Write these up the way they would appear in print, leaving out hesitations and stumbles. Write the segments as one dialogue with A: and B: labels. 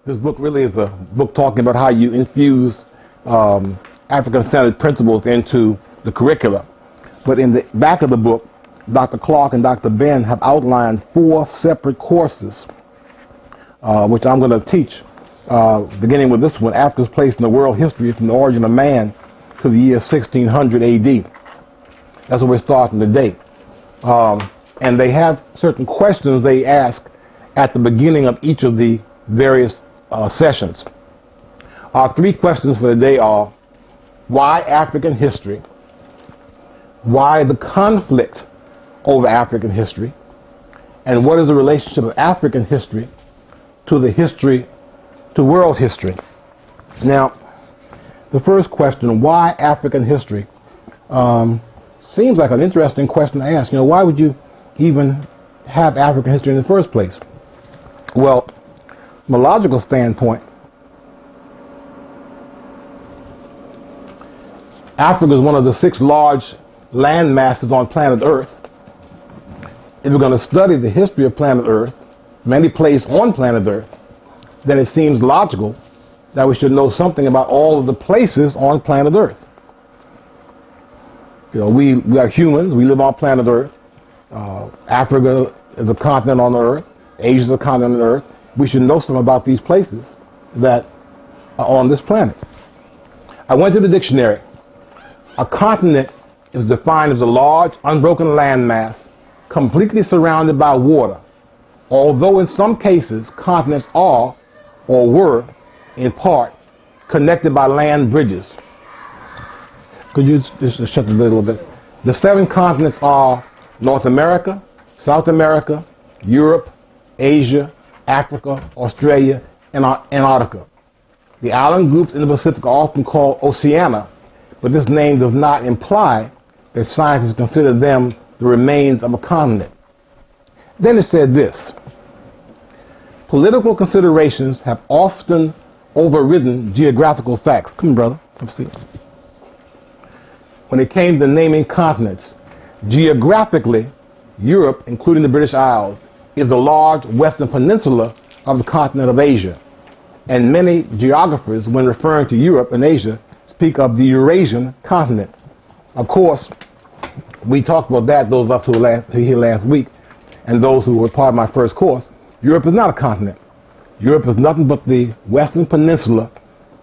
A: This book really is a book talking about how you infuse African-centered principles into the curricula. But in the back of the book, Dr. Clark and Dr. Ben have outlined 4 separate courses, which I'm going to teach, beginning with this one, Africa's Place in the World History from the Origin of Man to the year 1600 AD. That's where we're starting today. And they have certain questions they ask at the beginning of each of the various sessions. Our 3 questions for today are: why African history? Why the conflict over African history? And what is the relationship of African history to world history? Now, the first question, why African history, seems like an interesting question to ask. Why would you even have African history in the first place? Well, from a logical standpoint, Africa is one of the 6 large land masses on planet Earth. If we're going to study the history of planet Earth, many places on planet Earth, then it seems logical that we should know something about all of the places on planet Earth. We are humans. We live on planet Earth. Africa is a continent on the Earth. Asia is a continent on the Earth. We should know something about these places that are on this planet. I went to the dictionary. A continent is defined as a large, unbroken landmass completely surrounded by water, although in some cases continents are or were, in part, connected by land bridges. Could you just shut the lid a little bit? The 7 continents are North America, South America, Europe, Asia, Africa, Australia, and Antarctica. The island groups in the Pacific are often called Oceania, but this name does not imply that scientists consider them the remains of a continent. Then it said this: political considerations have often overridden geographical facts. Come on, brother. Come see. When it came to naming continents, geographically, Europe, including the British Isles, is a large western peninsula of the continent of Asia. And many geographers, when referring to Europe and Asia, speak of the Eurasian continent. Of course, we talked about that, those of us who were here last week, and those who were part of my first course. Europe is not a continent. Europe is nothing but the western peninsula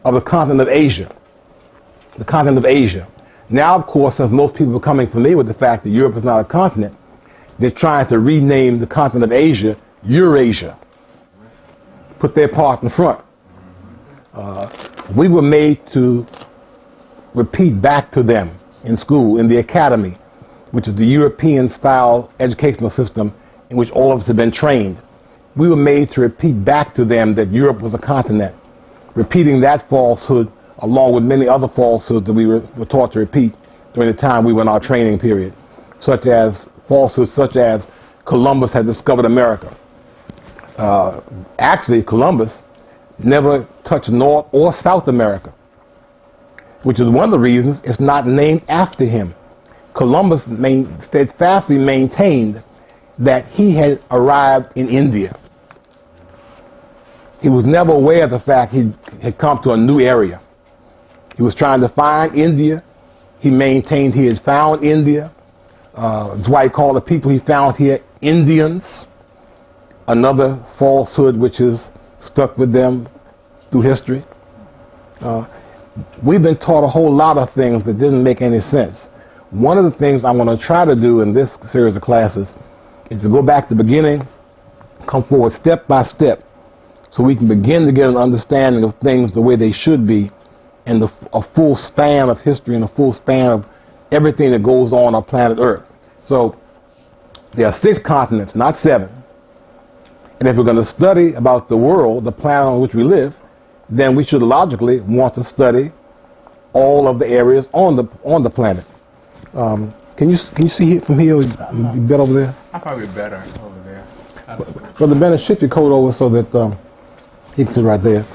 A: of the continent of Asia. The continent of Asia. Now, of course, since most people are becoming familiar with the fact that Europe is not a continent, they're trying to rename the continent of Asia Eurasia. Put their part in front. We were made to repeat back to them in school, in the academy, which is the European-style educational system in which all of us have been trained. We were made to repeat back to them that Europe was a continent, repeating that falsehood along with many other falsehoods that we were taught to repeat during the time we were in our training period, such as falsehoods such as Columbus had discovered America. Actually, Columbus never touched North or South America, which is one of the reasons it's not named after him. Columbus steadfastly maintained that he had arrived in India. He was never aware of the fact he had come to a new area. He was trying to find India. He maintained he had found India. That's why he called the people he found here Indians. Another falsehood which has stuck with them through history. We've been taught a whole lot of things that didn't make any sense. One of the things I'm going to try to do in this series of classes is to go back to the beginning, come forward step by step, so we can begin to get an understanding of things the way they should be, and a full span of history and a full span of everything that goes on planet Earth. So there are 6 continents, not 7. And if we're going to study about the world, the planet on which we live, then we should logically want to study all of the areas on the planet. Can you see it from here? You better over there?
B: I'm probably better over there.
A: Brother Bennett, shift your coat over so that he can sit right there.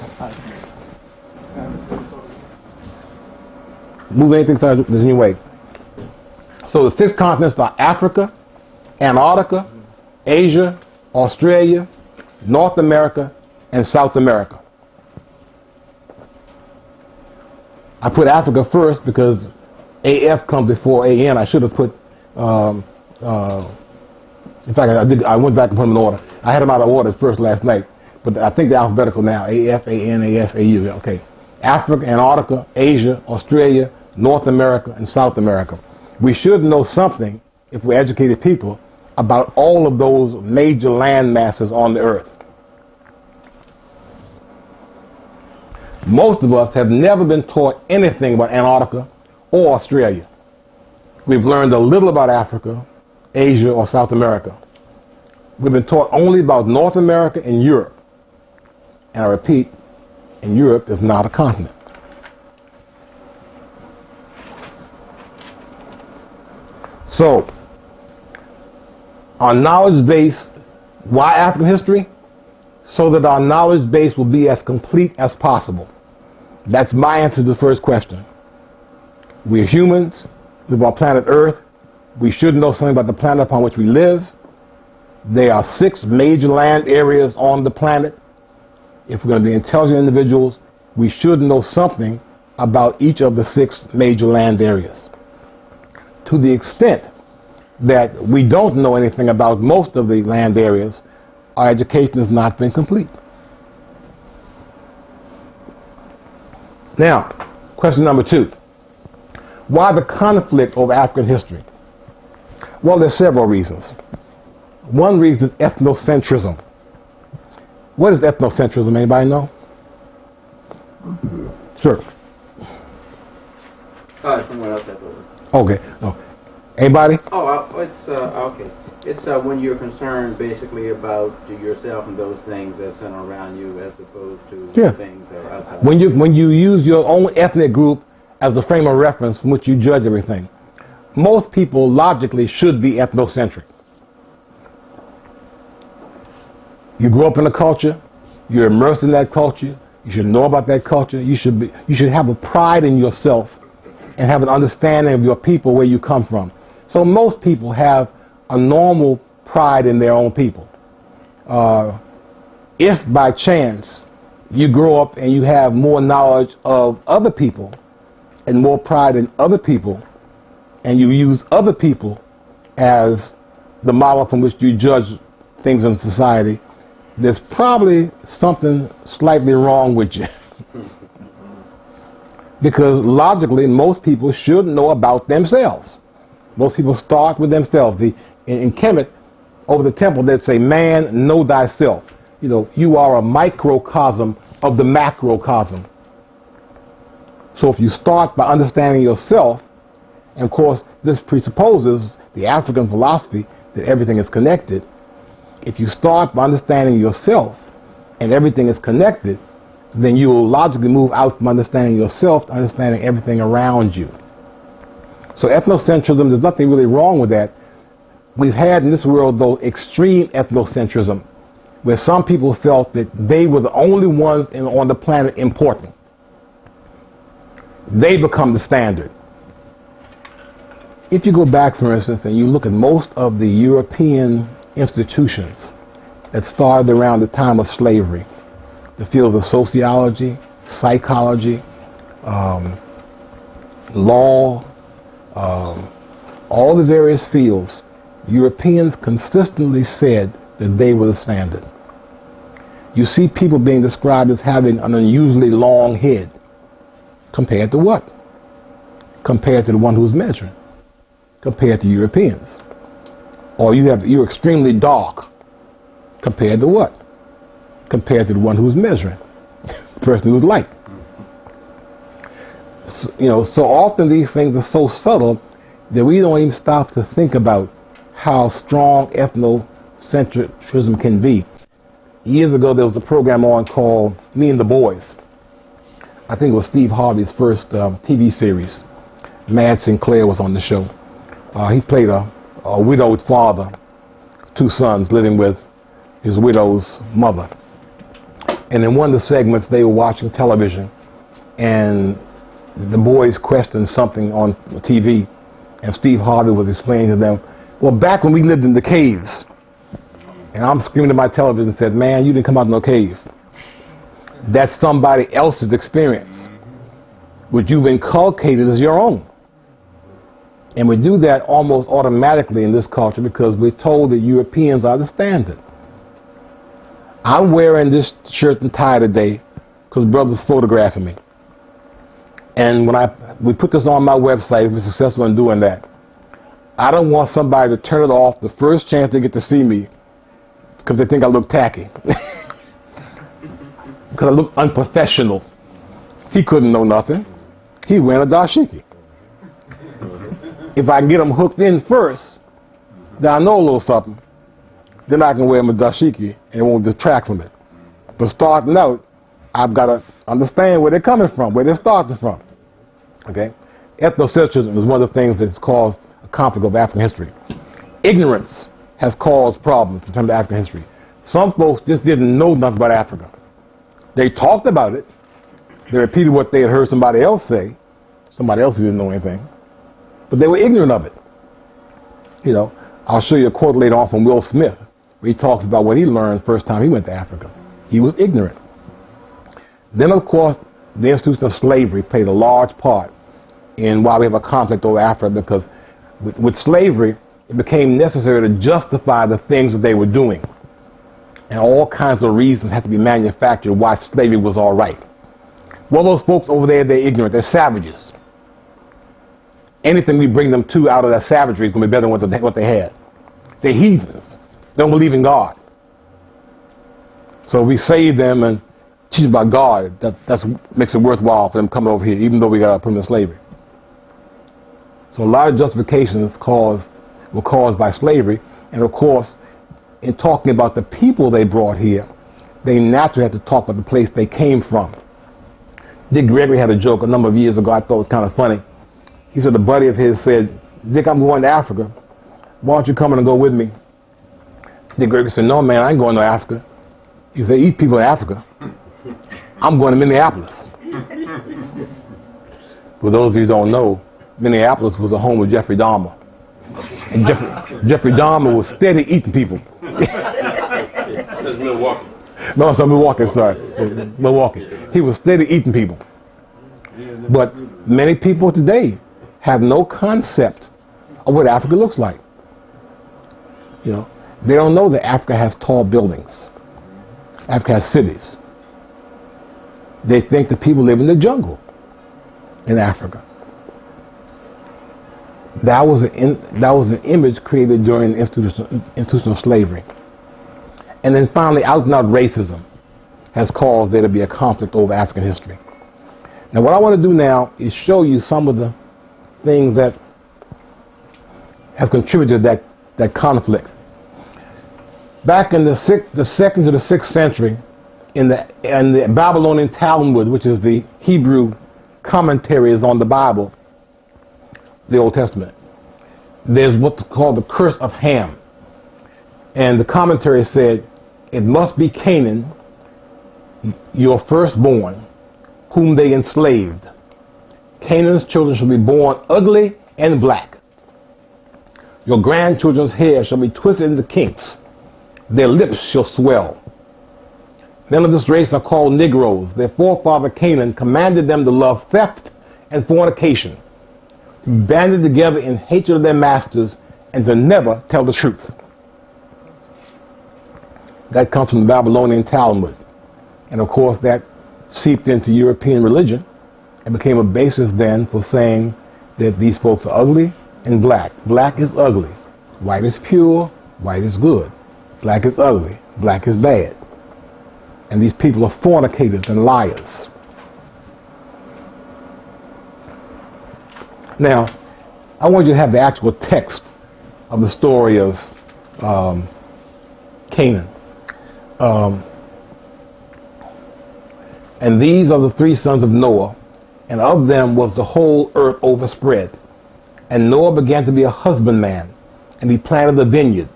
A: Move anything to the new way. So the 6 continents are Africa, Antarctica, Asia, Australia, North America, and South America. I put Africa first because AF comes before AN. I should have put, in fact, I went back and put them in order. I had them out of order first last night, but I think they're alphabetical now. AF, AN, AS, AU. Okay. Africa, Antarctica, Asia, Australia, North America, and South America. We should know something, if we're educated people, about all of those major land masses on the earth. Most of us have never been taught anything about Antarctica or Australia. We've learned a little about Africa, Asia, or South America. We've been taught only about North America and Europe. And I repeat, and Europe is not a continent. So, our knowledge base, why African history? So that our knowledge base will be as complete as possible. That's my answer to the first question. We're humans, live on planet Earth. We should know something about the planet upon which we live. There are 6 major land areas on the planet. If we're going to be intelligent individuals, we should know something about each of the 6 major land areas. To the extent that we don't know anything about most of the land areas, our education has not been complete. Now, question number 2. Why the conflict over African history? Well, there's several reasons. One reason is ethnocentrism. What is ethnocentrism? Anybody know? Sure.
B: Someone else that was.
A: Okay. Oh. Anybody?
B: It's okay. It's when you're concerned basically about yourself and those things that center around you, as opposed to things that are outside.
A: When you use your own ethnic group as a frame of reference from which you judge everything, most people logically should be ethnocentric. You grew up in a culture, you're immersed in that culture, you should know about that culture, you should have a pride in yourself and have an understanding of your people, where you come from. So most people have a normal pride in their own people. If by chance you grow up and you have more knowledge of other people and more pride in other people, and you use other people as the model from which you judge things in society, there's probably something slightly wrong with you. Because logically, most people should know about themselves. Most people start with themselves. In Kemet, over the temple, they'd say, "Man, know thyself." You know, you are a microcosm of the macrocosm. So if you start by understanding yourself, and of course, this presupposes the African philosophy that everything is connected. If you start by understanding yourself and everything is connected, then you will logically move out from understanding yourself to understanding everything around you. So ethnocentrism, there's nothing really wrong with that. We've had in this world, though, extreme ethnocentrism, where some people felt that they were the only ones on the planet important. They become the standard. If you go back, for instance, and you look at most of the European institutions that started around the time of slavery, the fields of sociology, psychology, law, all the various fields, Europeans consistently said that they were the standard. You see people being described as having an unusually long head. Compared to what? Compared to the one who's measuring. Compared to Europeans. Or you're extremely dark. Compared to what? Compared to the one who's measuring. The person who's light. So often these things are so subtle that we don't even stop to think about how strong ethnocentrism can be. Years ago, there was a program on called Me and the Boys. I think it was Steve Harvey's first TV series. Mad Sinclair was on the show. He played a widowed father, 2 sons living with his widow's mother. And in one of the segments, they were watching television, and the boys questioned something on TV, and Steve Harvey was explaining to them, well, back when we lived in the caves, and I'm screaming at my television and said, man, you didn't come out of no cave. That's somebody else's experience. which you've inculcated as your own. And we do that almost automatically in this culture because we're told that Europeans are the standard. I'm wearing this shirt and tie today because brother's photographing me. And when we put this on my website, if we're successful in doing that, I don't want somebody to turn it off the first chance they get to see me because they think I look tacky. Because I look unprofessional. He couldn't know nothing. He wearing a dashiki. If I can get him hooked in first, then I know a little something. Then I can wear him a dashiki and it won't detract from it. But starting out, I've got to understand where they're coming from, where they're starting from. Okay? Ethnocentrism is one of the things that's caused a conflict of African history. Ignorance has caused problems in terms of African history. Some folks just didn't know nothing about Africa. They talked about it. They repeated what they had heard somebody else say. Somebody else who didn't know anything. But they were ignorant of it. You know, I'll show you a quote later on from Will Smith, where he talks about what he learned first time he went to Africa. He was ignorant. Then, of course, the institution of slavery played a large part in why we have a conflict over Africa, because with slavery, it became necessary to justify the things that they were doing. And all kinds of reasons had to be manufactured why slavery was all right. Well, those folks over there, they're ignorant. They're savages. Anything we bring them to out of that savagery is going to be better than what they had. They're heathens. They don't believe in God. So we save them and teach about God. That makes it worthwhile for them coming over here, even though we got to put them in slavery. So a lot of justifications were caused by slavery. And of course, in talking about the people they brought here, they naturally had to talk about the place they came from. Dick Gregory had a joke a number of years ago I thought was kind of funny. He said a buddy of his said, "Dick, I'm going to Africa. Why don't you come in and go with me?" Dick Gregory said, "No, man, I ain't going to Africa." He said, "Eat people in Africa. I'm going to Minneapolis." For those of you who don't know, Minneapolis was the home of Jeffrey Dahmer. And Jeffrey Dahmer was steady eating people.
C: That's Milwaukee.
A: No, it's Milwaukee, sorry. Milwaukee. He was steady eating people. But many people today have no concept of what Africa looks like. You know, they don't know that Africa has tall buildings. Africa has cities. They think that people live in the jungle in Africa. That was an image created during the institution of slavery. And then finally, out-and-out racism has caused there to be a conflict over African history. Now, what I want to do now is show you some of the things that have contributed to that conflict. Back in the 2nd to the 6th century, in the Babylonian Talmud, which is the Hebrew commentaries on the Bible, the Old Testament, there's what's called the curse of Ham. And the commentary said, "It must be Canaan, your firstborn, whom they enslaved. Canaan's children shall be born ugly and black. Your grandchildren's hair shall be twisted into kinks. Their lips shall swell. Men of this race are called Negroes. Their forefather Canaan commanded them to love theft and fornication, to be banded together in hatred of their masters, and to never tell the truth." That comes from the Babylonian Talmud. And of course, that seeped into European religion and became a basis then for saying that these folks are ugly and black. Black is ugly. White is pure. White is good. Black is ugly. Black is bad. And these people are fornicators and liars. Now, I want you to have the actual text of the story of Canaan. And these are the 3 sons of Noah, and of them was the whole earth overspread. And Noah began to be a husbandman, and he planted a vineyard.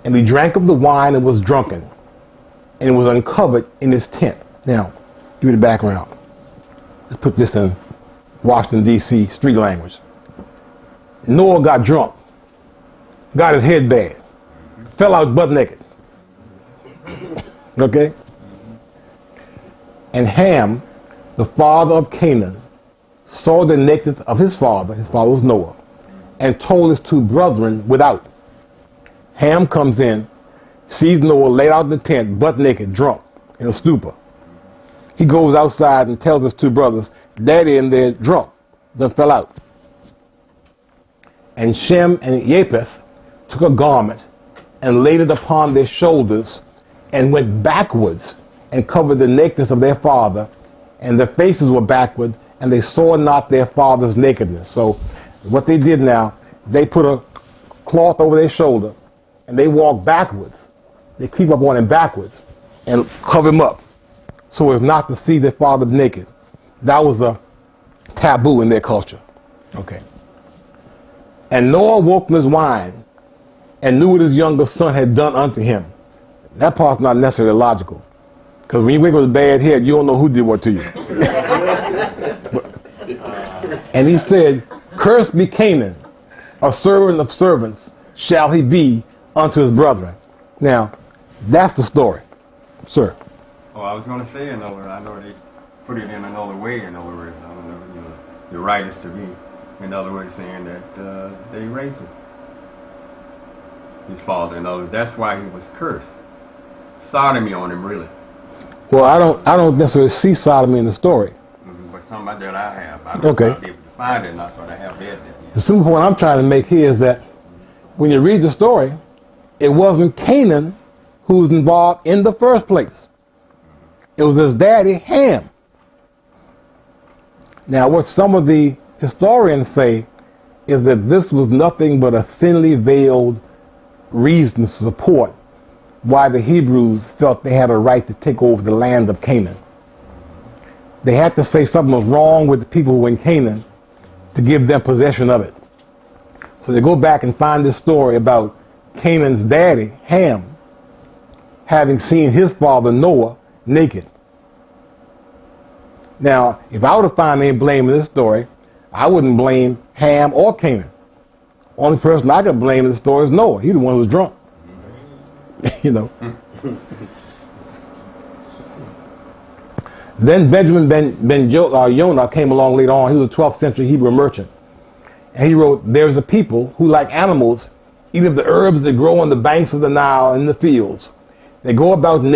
A: And he drank of the wine and was drunken, and was uncovered in his tent. Now, give me the background. Let's put this in Washington, D.C. street language. Noah got drunk, got his head bad, fell out butt naked. Okay? And Ham, the father of Canaan, saw the nakedness of his father was Noah, and told his two brethren without. Ham comes in, sees Noah laid out in the tent, butt naked, drunk, in a stupor. He goes outside and tells his two brothers, Daddy in there drunk, then fell out. And Shem and Japheth took a garment and laid it upon their shoulders and went backwards and covered the nakedness of their father, and their faces were backward, and they saw not their father's nakedness. So what they did now, they put a cloth over their shoulder and they walk backwards. They creep up on him backwards and cover him up so as not to see their father naked. That was a taboo in their culture. Okay. And Noah woke from his wine and knew what his younger son had done unto him. That part's not necessarily logical, because when you wake up with a bad head, you don't know who did what to you. And he said, Cursed be Canaan, a servant of servants shall he be unto his brethren. Now, that's the story. Sir.
D: Oh, I was going to say another. I know they put it in another way. In other words, I don't know. You know, the writers to me, in other words, saying that they raped him, his father. In other words, that's why he was cursed. Sodomy on him, really.
A: Well, I don't necessarily see sodomy in the story.
D: Mm-hmm. But something that I have. I
A: Okay.
D: Not be able to find it, not but I have read that.
A: The simple point I'm trying to make here is that when you read the story, it wasn't Canaan who was involved in the first place. It was his daddy, Ham. Now, what some of the historians say is that this was nothing but a thinly veiled reason to support why the Hebrews felt they had a right to take over the land of Canaan. They had to say something was wrong with the people who were in Canaan to give them possession of it. So they go back and find this story about Canaan's daddy, Ham, having seen his father, Noah, naked. Now, if I were to find any blame in this story, I wouldn't blame Ham or Canaan. Only person I could blame in the story is Noah. He's the one who was drunk. You know. Then Benjamin ben Yonah came along later on. He was a 12th century Hebrew merchant. And he wrote, There's a people who, like animals, eat of the herbs that grow on the banks of the Nile and in the fields. They go about